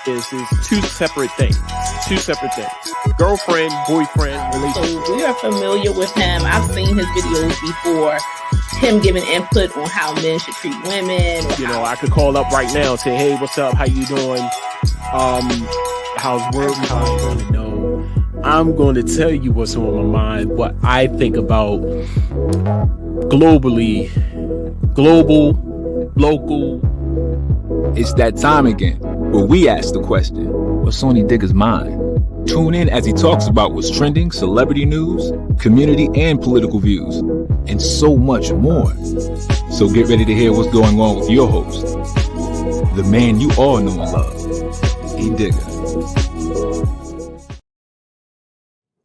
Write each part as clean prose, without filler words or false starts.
is two separate things. Two separate things. Girlfriend, boyfriend, relationship. So we are familiar with him. I've seen his videos before. Him giving input on how men should treat women. I could call up right now and say, "Hey, what's up? How you doing? How's work? How's going?" No, I'm going to tell you what's on my mind. What I think about globally, global, local. It's that time again where we ask the question, what's on Edigga's mind? Tune in as he talks about what's trending, celebrity news, community and political views, and so much more. So get ready to hear what's going on with your host, the man you all know and love, Edigga.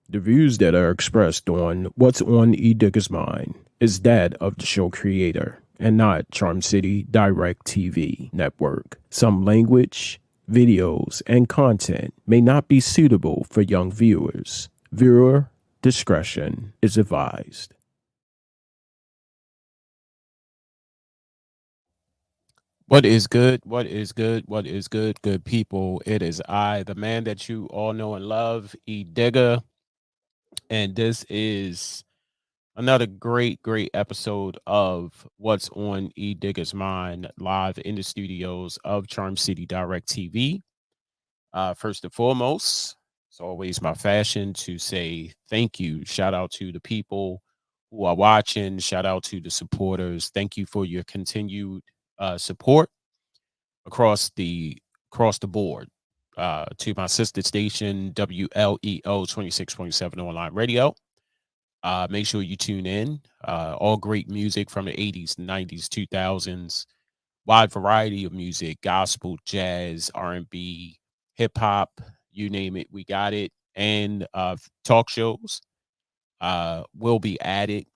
The views that are expressed on What's on Edigga's Mind is that of the show creator and not Charm City Direct TV network. Some language, videos, and content may not be suitable for young viewers. Viewer discretion is advised. What is good? What is good? What is good, good people? It is I, the man that you all know and love, Edigga. And this is another great episode of What's on Edigga's Mind, live in the studios of Charm City Direct TV. First and foremost, it's always my fashion to say thank you. Shout out to the people who are watching. Shout out to the supporters. Thank you for your continued support across the board. To my sister station, WLEO 26.7 online radio. Make sure you tune in. All great music from the 80s, 90s, 2000s. Wide variety of music, gospel, jazz, R&B, hip hop, you name it, we got it. And talk shows will be added.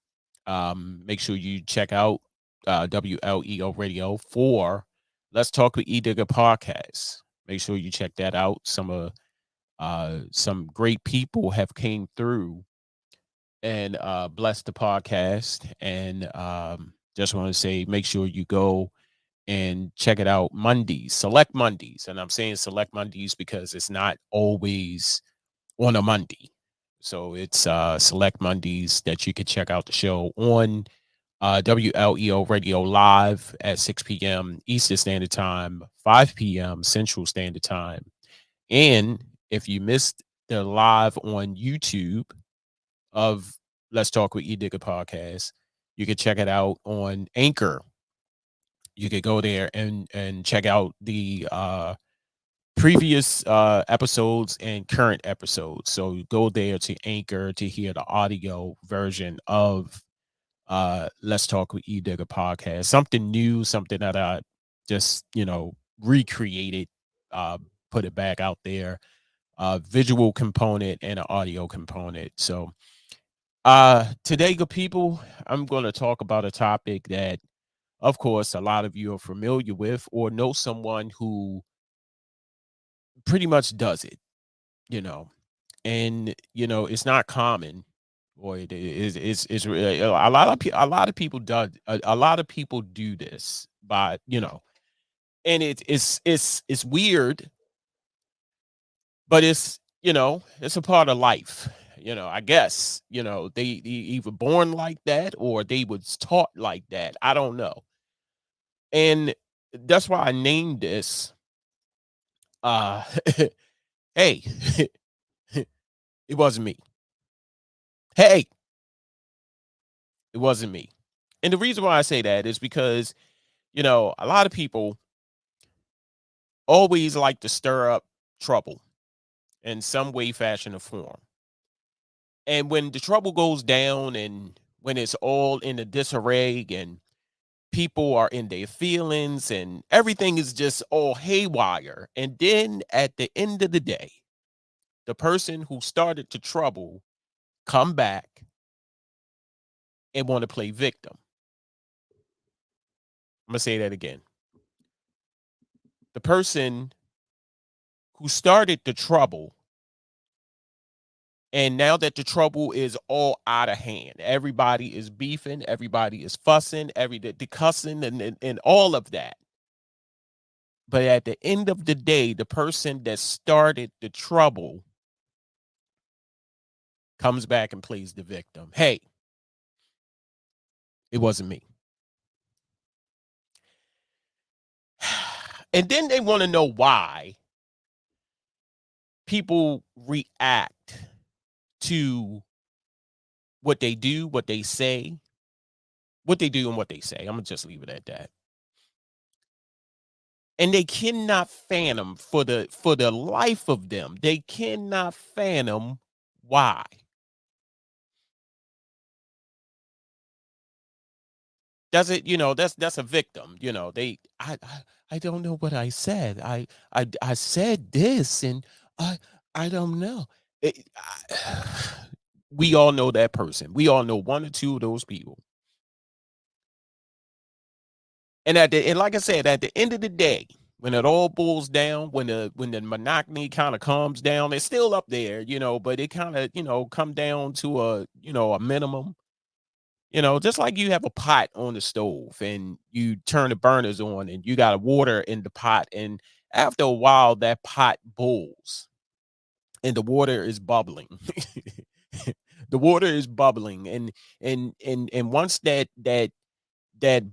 Make sure you check out WLEO Radio for Let's Talk with Edigga podcast. Make sure you check that out. Some great people have came through and blessed the podcast. And just want to say, make sure you go and check it out Mondays, select Mondays. And I'm saying select Mondays because it's not always on a Monday. So it's select Mondays that you can check out the show on WLEO Radio live at 6 p.m. Eastern Standard Time, 5 p.m. Central Standard Time. And if you missed the live on YouTube of Let's Talk with Edigga podcast, you can check it out on Anchor. You could go there and check out the previous episodes and current episodes. So go there to Anchor to hear the audio version of Let's Talk with Edigga podcast. Something new, something that I just, recreated, put it back out there. Visual component and an audio component. So today, good people, I'm going to talk about a topic that, of course, a lot of you are familiar with or know someone who pretty much does it, and it's not common, or it's really, a lot of people do a lot of people do this, but and it's weird, but it's it's a part of life. I guess they either born like that or they was taught like that. I don't know. And that's why I named this hey, it wasn't me. Hey, it wasn't me. And the reason why I say that is because, a lot of people always like to stir up trouble in some way, fashion, or form. And when the trouble goes down and when it's all in a disarray and people are in their feelings and everything is just all haywire. And then at the end of the day, the person who started the trouble come back and want to play victim. I'm going to say that again. The person who started the trouble, and now that the trouble is all out of hand, everybody is beefing, everybody is fussing, the cussing and all of that. But at the end of the day, the person that started the trouble comes back and plays the victim. Hey, it wasn't me. And then they want to know why people react to what they do, what they say, what they do and what they say. I'm going to just leave it at that. And they cannot fathom for the life of them. They cannot fathom why. That's it, that's a victim. I don't know what I said. I said this and I don't know. We all know that person. We all know one or two of those people. And like I said, at the end of the day, when it all boils down, when the monotony kind of calms down, it's still up there, but it kind of, come down to a minimum. Just like you have a pot on the stove and you turn the burners on and you got water in the pot, and after a while that pot boils and the water is bubbling. The water is bubbling, and once that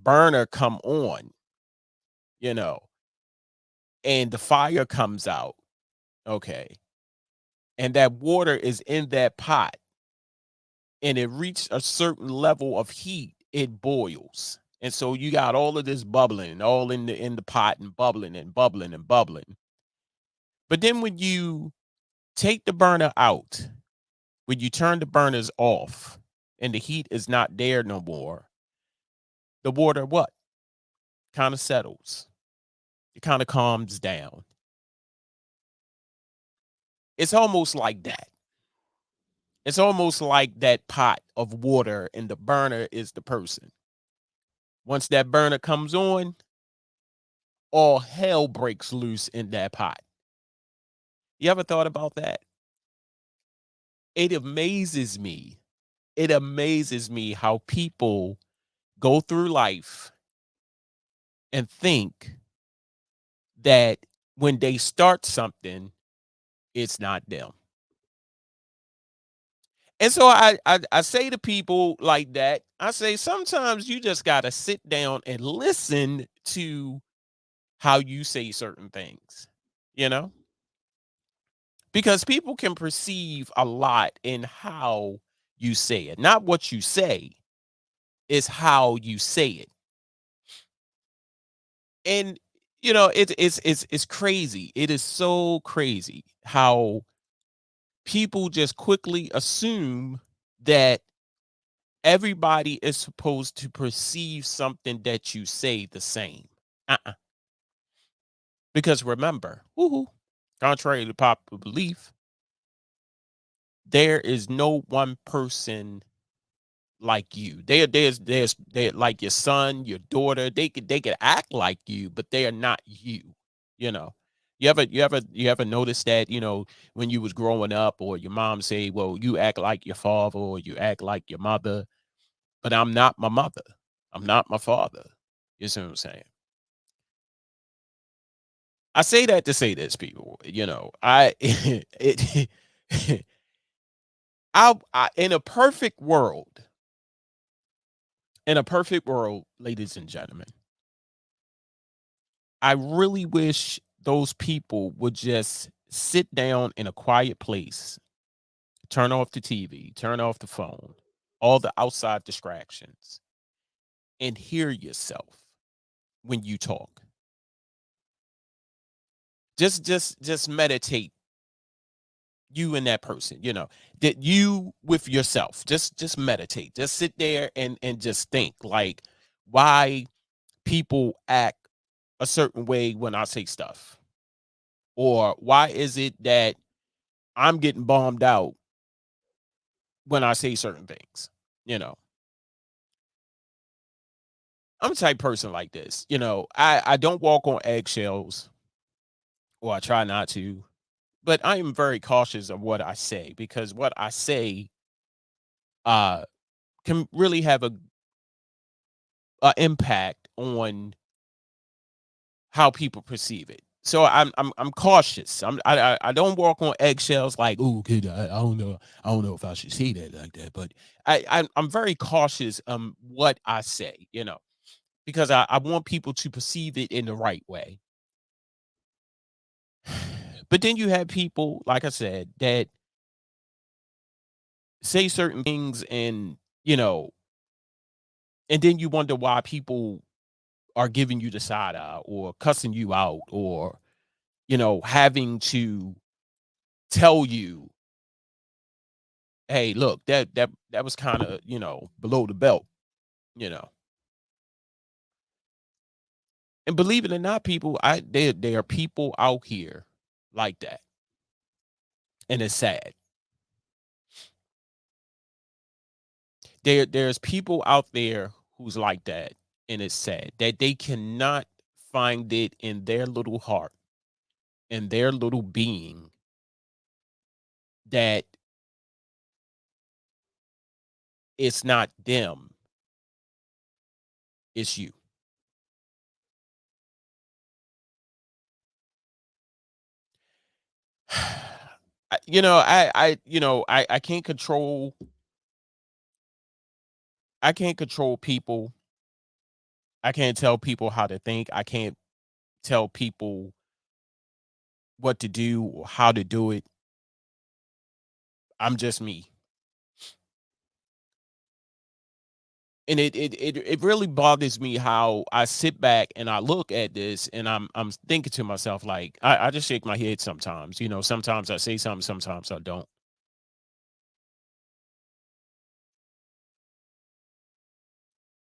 burner come on, you know, and the fire comes out, okay, and that water is in that pot and it reached a certain level of heat, it boils. And so you got all of this bubbling, all in the pot and bubbling and bubbling and bubbling. But then when you take the burner out, when you turn the burners off and the heat is not there no more, the water what? Kind of settles. It kind of calms down. It's almost like that. It's almost like that pot of water and the burner is the person. Once that burner comes on, all hell breaks loose in that pot. You ever thought about that? It amazes me. It amazes me how people go through life and think that when they start something, it's not them. And so I say to people like that, I say sometimes you just got to sit down and listen to how you say certain things, you know? Because people can perceive a lot in how you say it. Not what you say, is how you say it. And it's crazy. It is so crazy how people just quickly assume that everybody is supposed to perceive something that you say the same. Uh-uh. Because remember, contrary to popular belief, there is no one person like you. They're like your son, your daughter. They could act like you, but they are not you. You know. You ever notice that, when you was growing up or your mom say, well, you act like your father or you act like your mother, but I'm not my mother. I'm not my father. You see what I'm saying? I say that to say this, people. I it in a perfect world, ladies and gentlemen, I really wish those people would just sit down in a quiet place, turn off the TV, turn off the phone, all the outside distractions, and hear yourself when you talk. Just meditate, you and that person, that you with yourself. Just meditate. Just sit there and just think like why people act a certain way when I say stuff. Or why is it that I'm getting bombed out when I say certain things? You know, I'm a type person like this. I don't walk on eggshells, or I try not to, but I am very cautious of what I say because what I say uh can really have a impact on how people perceive it. So I'm cautious. I don't walk on eggshells like, oh, kid, I don't know if I should say that like that. But I'm very cautious what I say, because I want people to perceive it in the right way. But then you have people, like I said, that say certain things and then you wonder why people are giving you the side eye or cussing you out or, having to tell you, hey, look, that was kind of, below the belt, you know. And believe it or not, people, there are people out here like that. And it's sad. There's people out there who's like that, and it's sad that they cannot find it in their little heart, in their little being, that it's not them, it's you. I can't control people. I can't tell people how to think. I can't tell people what to do or how to do it. I'm just me. And it really bothers me how I sit back and I look at this and I'm thinking to myself, like, I just shake my head sometimes. Sometimes I say something, sometimes I don't.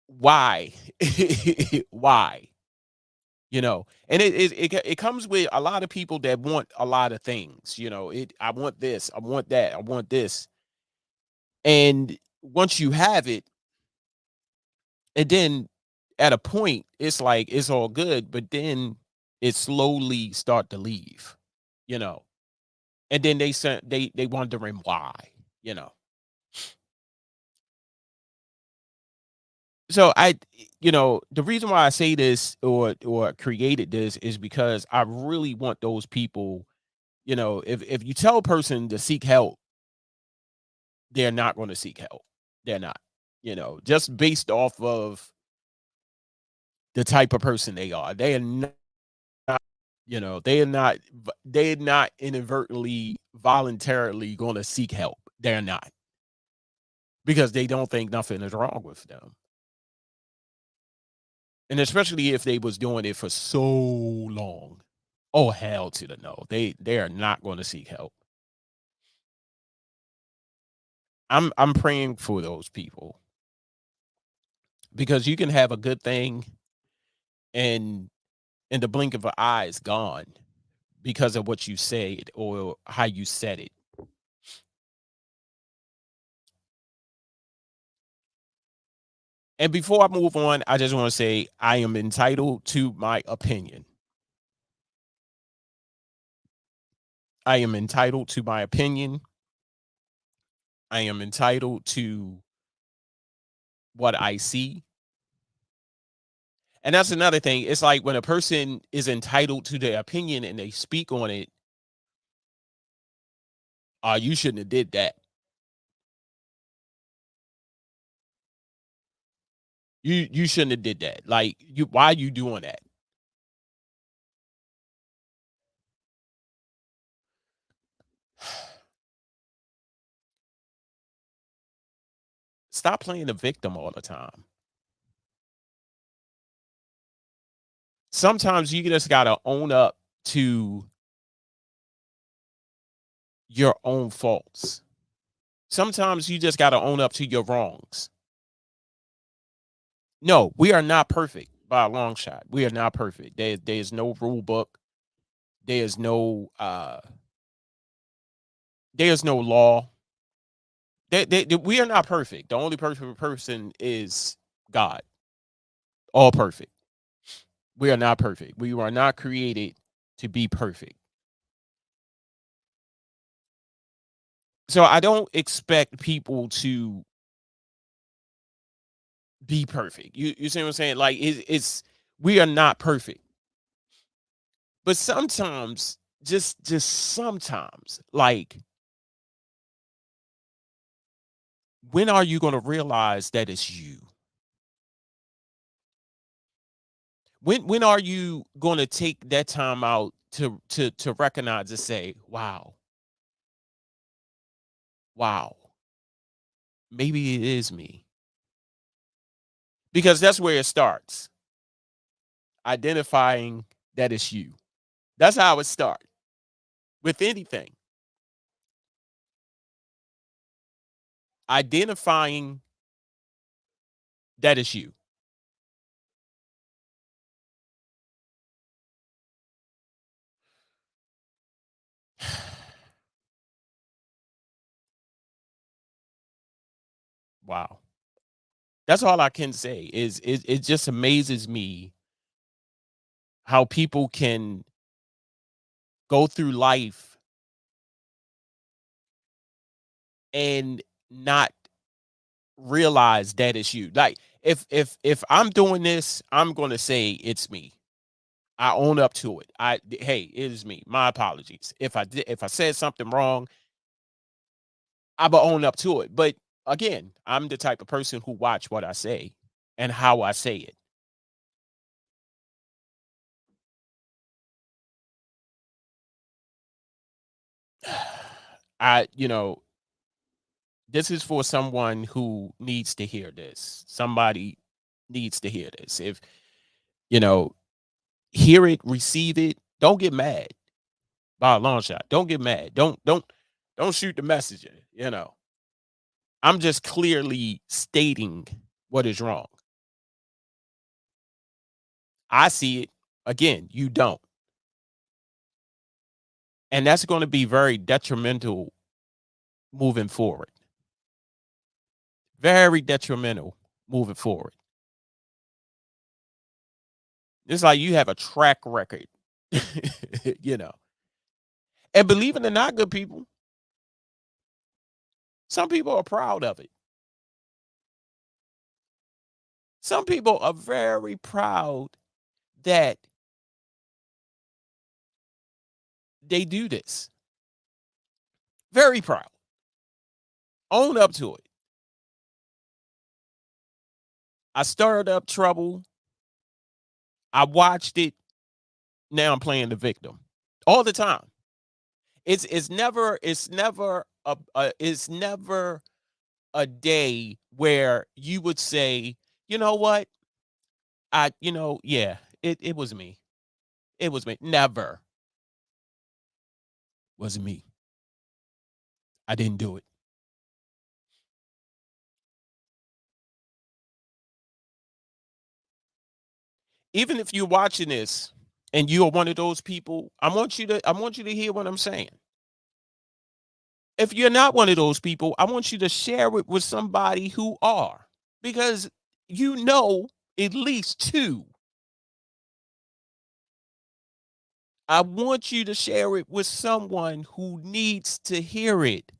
Why? Why? And it comes with a lot of people that want a lot of things. I want this, I want that, I want this. And once you have it, and then at a point, it's like it's all good, but then it slowly start to leave, you know. And then they wondering why, you know. So the reason why I say this or created this is because I really want those people, if you tell a person to seek help, they're not going to seek help. They're not, just based off of the type of person they are. They are not, they're not inadvertently, voluntarily going to seek help. They're not, because they don't think nothing is wrong with them. And especially if they was doing it for so long. Oh, hell to the no. They are not going to seek help. I'm praying for those people, because you can have a good thing and in the blink of an eye it's gone because of what you said or how you said it. And before I move on, I just want to say I am entitled to my opinion. I am entitled to my opinion. I am entitled to what I see. And that's another thing. It's like when a person is entitled to their opinion and they speak on it, you shouldn't have did that. You shouldn't have did that. Like, why are you doing that? Stop playing the victim all the time. Sometimes you just gotta own up to your own faults. Sometimes you just gotta own up to your wrongs. No, we are not perfect by a long shot. We are not perfect. There's no rule book. There's no there's no law. We are not perfect. The only perfect person is God. All perfect. We are not perfect. We are not created to be perfect. So I don't expect people to be perfect. You see what I'm saying? Like, it's we are not perfect. But sometimes, just sometimes, like, when are you going to realize that it's you? When are you going to take that time out to recognize and say, wow, wow, maybe it is me? Because that's where it starts. Identifying that it's you. That's how it starts with anything. Identifying that it's you. Wow. That's all I can say is it just amazes me how people can go through life and not realize that it's you. Like, if I'm doing this, I'm going to say it's me. I own up to it. Hey, it is me. My apologies. If I said something wrong, I will own up to it. But again, I'm the type of person who watch what I say and how I say it. I, this is for someone who needs to hear this. Somebody needs to hear this. If, you know, hear it, receive it, don't get mad by a long shot. Don't get mad. Don't shoot the messenger, I'm just clearly stating what is wrong. I see it. Again, you don't. And that's going to be very detrimental moving forward. Very detrimental moving forward. It's like you have a track record, you know. And believe it or not, good people, some people are proud of it. Some people are very proud that they do this. Very proud. Own up to it. I stirred up trouble. I watched it. Now I'm playing the victim all the time. It's never a day where you would say, you know what, yeah, it was me. It was me. Never was me. I didn't do it. Even if you're watching this and you are one of those people, I want you to hear what I'm saying. If you're not one of those people, I want you to share it with somebody who are, because at least two. I want you to share it with someone who needs to hear it.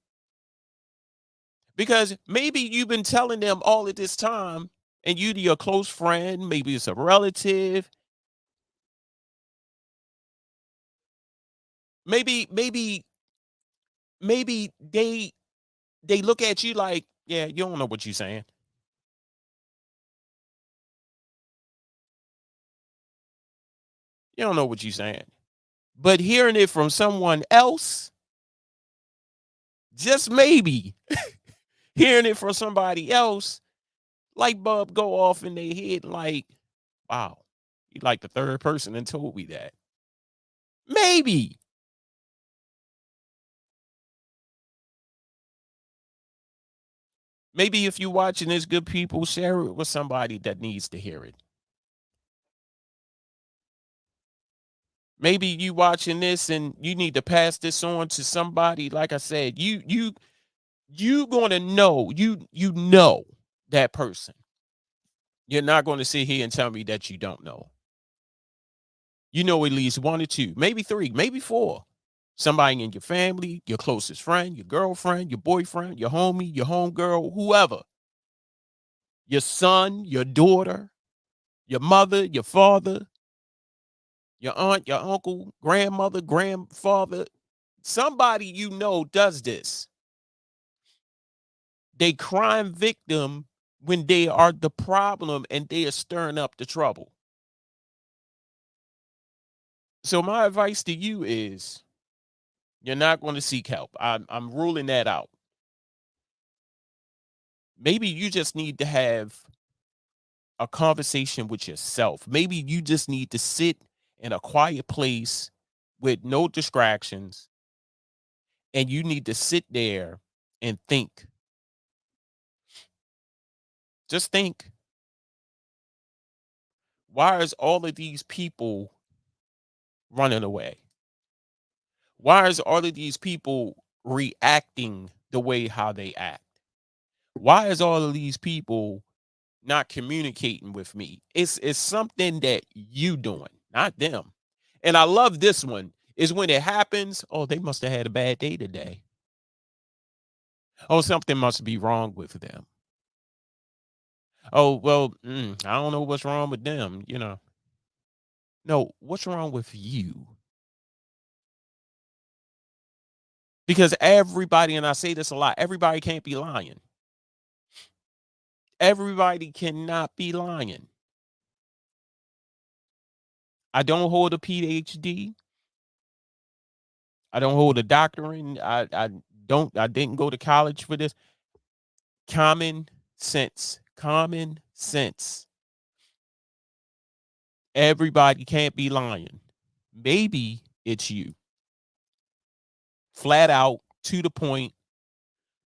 Because maybe you've been telling them all of this time, and you to your close friend, maybe it's a relative, maybe they look at you like, yeah, you don't know what you're saying. You don't know what you're saying. But hearing it from someone else, just maybe hearing it from somebody else, light bulb go off in their head like, wow, you like the third person and told me that. Maybe. Maybe if you're watching this, good people, share it with somebody that needs to hear it. Maybe you watching this and you need to pass this on to somebody. Like I said, you gonna know, you know that person. You're not going to sit here and tell me that you don't know. You know at least one or two, maybe three, maybe four. Somebody in your family, your closest friend, your girlfriend, your boyfriend, your homie, your homegirl, whoever. Your son, your daughter, your mother, your father. Your aunt, your uncle, grandmother, grandfather, somebody you know does this. They crime victim when they are the problem and they are stirring up the trouble. So my advice to you is you're not going to seek help. I'm ruling that out. Maybe you just need to have a conversation with yourself. Maybe you just need to sit in a quiet place with no distractions and you need to sit there and think. Just think. Why is all of these people running away? Why is all of these people reacting the way how they act? Why is all of these people not communicating with me? It's something that you doing, not them. And I love this one is when it happens, oh, they must have had a bad day today. Oh, something must be wrong with them. Oh, well, I don't know what's wrong with them, No, what's wrong with you? Because everybody, and I say this a lot, everybody can't be lying. Everybody cannot be lying. I don't hold a PhD. I don't hold a doctorate. I didn't go to college for this. Common sense. Common sense. Everybody can't be lying. Maybe it's you. Flat out, to the point,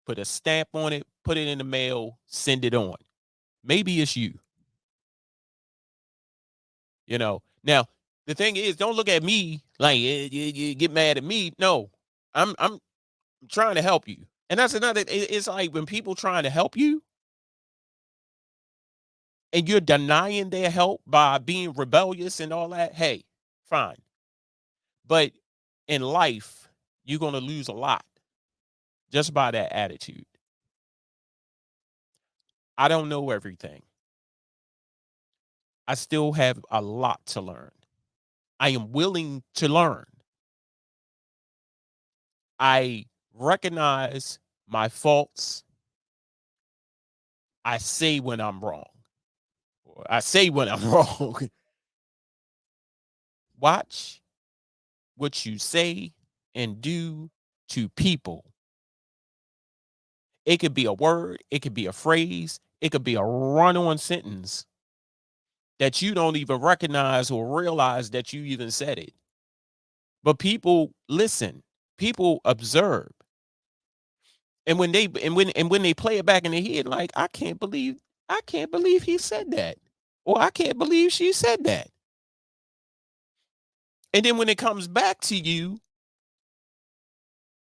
put a stamp on it, put it in the mail, send it on. Maybe it's you. Now the thing is, don't look at me like you get mad at me. No, I'm trying to help you. And that's another, it's like when people trying to help you and you're denying their help by being rebellious and all that, hey, fine. But in life, you're going to lose a lot just by that attitude. I don't know everything. I still have a lot to learn. I am willing to learn. I recognize my faults. I say when I'm wrong. I say when I'm wrong. Watch what you say and do to people. It could be a word, it could be a phrase, it could be a run on sentence that you don't even recognize or realize that you even said it. But people listen, people observe. And when they play it back in their head, like, I can't believe he said that. Or I can't believe she said that. And then when it comes back to you,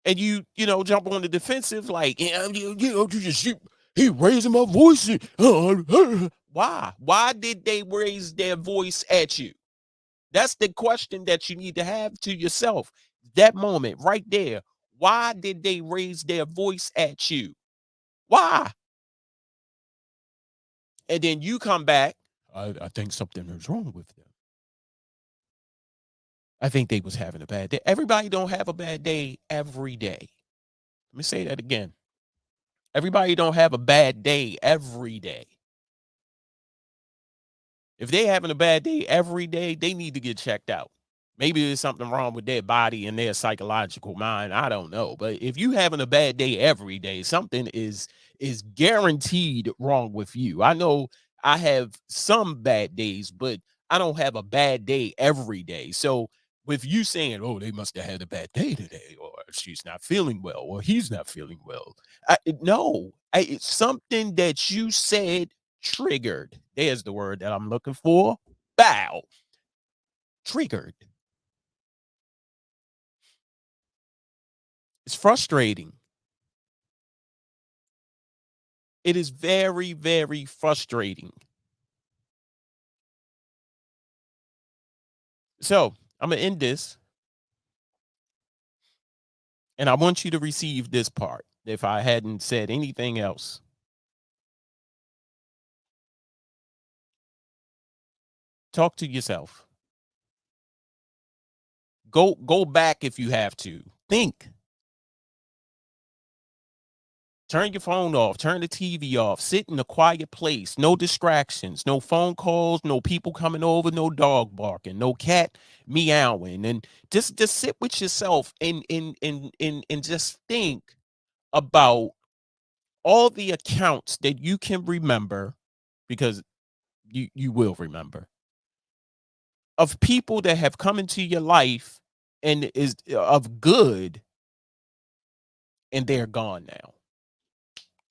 and jump on the defensive, like, he raising my voice. Why did they raise their voice at you? That's the question that you need to have to yourself. That moment right there. Why did they raise their voice at you? Why? And then you come back, I think something is wrong with them. I think they was having a bad day. Everybody don't have a bad day every day. Let me say that again. Everybody don't have a bad day every day. If they having a bad day every day, they need to get checked out. Maybe there's something wrong with their body and their psychological mind. I don't know. But if you having a bad day every day, something is guaranteed wrong with you. I know I have some bad days, but I don't have a bad day every day. So with you saying, oh, they must have had a bad day today, or she's not feeling well, or he's not feeling well. No, it's something that you said triggered. There's the word that I'm looking for. Bow. Triggered. It's frustrating. It is very, very frustrating. So I'm going to end this. And I want you to receive this part if I hadn't said anything else. Talk to yourself. Go back if you have to. Think. Turn your phone off. Turn the TV off. Sit in a quiet place. No distractions. No phone calls. No people coming over. No dog barking. No cat meowing. And just sit with yourself and just think about all the accounts that you can remember, because you will remember, of people that have come into your life and is of good, and they're gone now.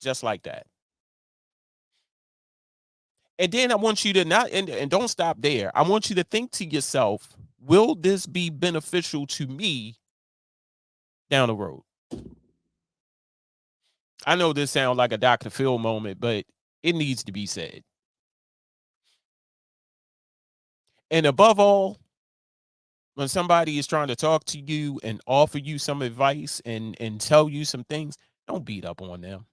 Just like that. And then I want you to not, and don't stop there. I want you to think to yourself, will this be beneficial to me down the road? I know this sounds like a Dr. Phil moment, but it needs to be said. And above all, when somebody is trying to talk to you and offer you some advice and tell you some things, don't beat up on them,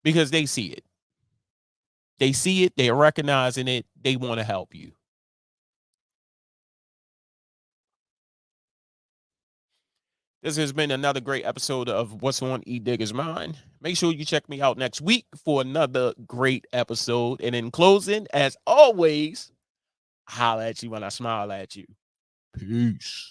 because they see it. They see it. They're recognizing it. They want to help you. This has been another great episode of What's on Edigga's Mind. Make sure you check me out next week for another great episode. And in closing, as always, holla at you when I smile at you. Peace.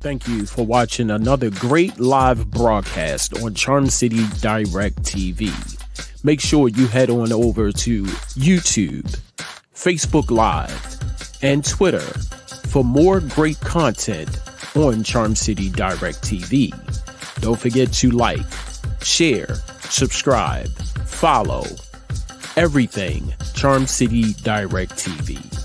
Thank you for watching another great live broadcast on Charm City Direct TV. Make sure you head on over to YouTube, Facebook Live, and Twitter for more great content on Charm City Direct TV. Don't forget to like, share, subscribe, follow everything Charm City Direct TV.